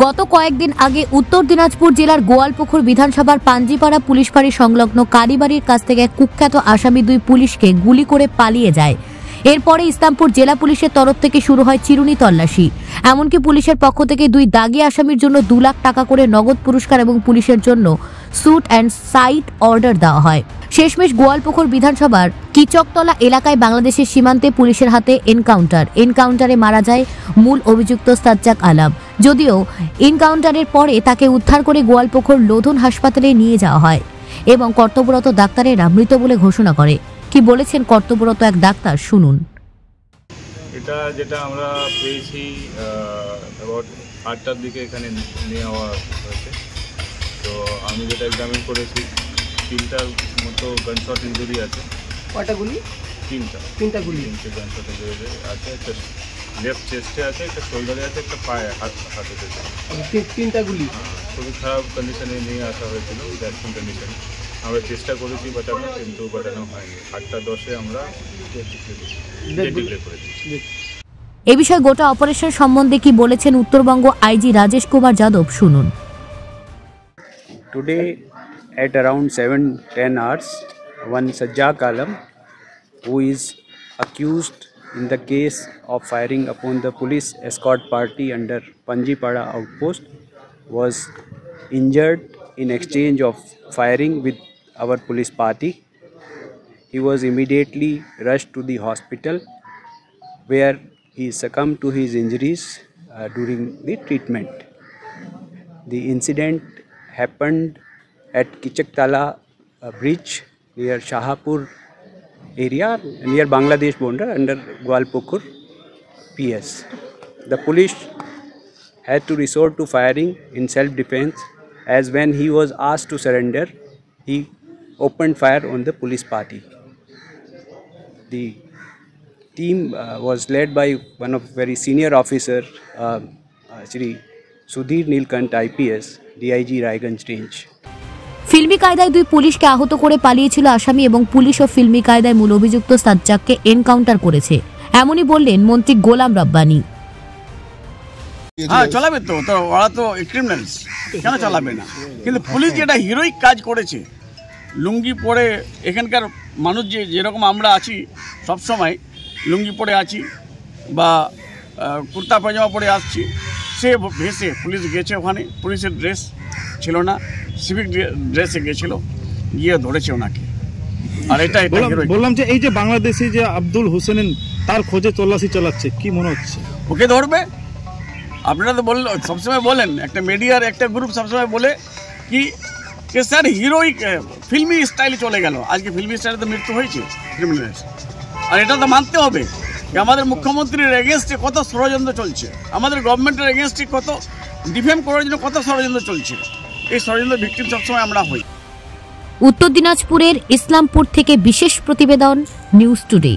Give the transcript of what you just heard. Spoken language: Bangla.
গত কয়েকদিন আগে উত্তর দিনাজপুর জেলার গোয়ালপুকুর বিধানসভার পাঞ্জিপাড়া পুলিশ ফাঁড়ি সংলগ্ন কালীবাড়ির কাছ থেকে এক কুখ্যাত আসামি দুই পুলিশকে গুলি করে পালিয়ে যায়। এরপরে ইসলামপুর জেলা পুলিশের তরফ থেকে শুরু হয় চিরুনি তল্লাশি। এমনকি পুলিশের পক্ষ থেকে দুই দাগি আসামির জন্য 2 লাখ টাকা করে নগদ পুরস্কার এবং পুলিশের জন্য স্যুট অ্যান্ড সাইট অর্ডার দেওয়া হয়। শেষমেশ গোয়ালপুকুর বিধানসভার কিচকতলা এলাকায় বাংলাদেশের সীমান্তে পুলিশের হাতে এনকাউন্টারে মারা যায় মূল অভিযুক্ত সাজ্জাক আলম। যদিও এনকাউন্টারের পরে তাকে উদ্ধার করে গোয়ালপুকুর লোধন হাসপাতালে নিয়ে যাওয়া হয় এবং কর্তব্যরত ডাক্তারেরা মৃত বলে ঘোষণা করে। কি বলেছেন কর্তব্যরত এক ডাক্তার, শুনুন। এটা যেটা আমরা পেয়েছি অ্যাবাউট 8টার দিকে এখানে নিয়ে যাওয়া হয়েছে। তো আমি যেটা এক্সামিন করেছি 3টার মতো গানশট ইঞ্জুরি আছে। কয়টা গুলি? 3টা গুলি গানশট ইঞ্জুরি আছে। একটা লেফট চেস্টে আছে, একটা শোল্ডারে আছে, একটা পায়ে হাতে আছে। 3টা গুলি খুবই খারাপ কন্ডিশনে নিয়ে আসা হয়েছিল, ভ্যাকসিন কন্ডিশনে। আমরা চেষ্টা করেছি বাঁচানো, কিন্তু বাঁচানো হয়নি। 8টা 10-এ আমরা ডিক্লেয়ার করেছি। এ বিষয়ে গোটা অপারেশন সম্বন্ধে কি বলেছেন উত্তরবঙ্গ আইজি রাজেশ কুমার যাদব, শুনুন। Today at around 7-10 hours, one Saज्जाक Alam, who is accused in the case of firing upon the police escort party under Panjipada outpost, was injured in exchange of firing with our police party. He was immediately rushed to the hospital where he succumbed to his injuries during the treatment. The incident happened at Kichaktala bridge near Shahapur area near Bangladesh border under Goalpukur PS. The police had to resort to firing in self-defense, as when he was asked to surrender, he opened fire on the police party. The team was led by one of very senior officer, Shri Sudhir Nilkant IPS, DIG Raiganj Range. Filmi কায়দায় দুই পুলিশকে আহত করে পালিয়েছিল আসামি এবং পুলিশ ও ফিল্মি কায়দায় মূল অভিযুক্ত সাজ্জাককে এনকাউন্টার করেছে, এমনই বললেন মন্ত্রী গোলাম রব্বানী। হ্যাঁ, চালাবে তো, ওরা তো ক্রিমিনালস, কেন চালাবে না? কিন্তু পুলিশ যেটা হিরোইক কাজ করেছে, লুঙ্গি পরে এখানকার মানুষ যেরকম আমরা আছি সবসময় লুঙ্গি পরে আছি বা কুর্তা পায়জামা পরে আসছি, সে ভেসে পুলিশ গেছে। ওখানে পুলিশের ড্রেস ছিল না, সিভিক ড্রেসে গেছিল, গিয়ে ধরেছে ওনাকে। আর এটা বললাম যে এই যে বাংলাদেশি যে আব্দুল হোসেন, তার খোঁজে তল্লাশি চালাচ্ছে, কি মনে হচ্ছে? ওকে ধরবে। আপনারা তো সবসময় বলেন, একটা মিডিয়ার একটা গ্রুপ সবসময় বলে কি স্যার হিরোইক ফিল্মি স্টাইলে চলে গেল। আজকে ফিল্মি স্টাইলে তো মৃত্যু হয়েছে ক্রিমিনাল। আর এটা তো মানতে হবে যে আমাদের মুখ্যমন্ত্রীর এগেনস্টে কত ষড়যন্ত্র চলছে, আমাদের গভর্নমেন্টের এগেনস্টে কত ডিফেম করার জন্য কত ষড়যন্ত্র চলছে। এই ষড়যন্ত্রের ভিকটিম সবসময় আমরা হই। উত্তর দিনাজপুরের ইসলামপুর থেকে বিশেষ প্রতিবেদন, নিউজ টুডে।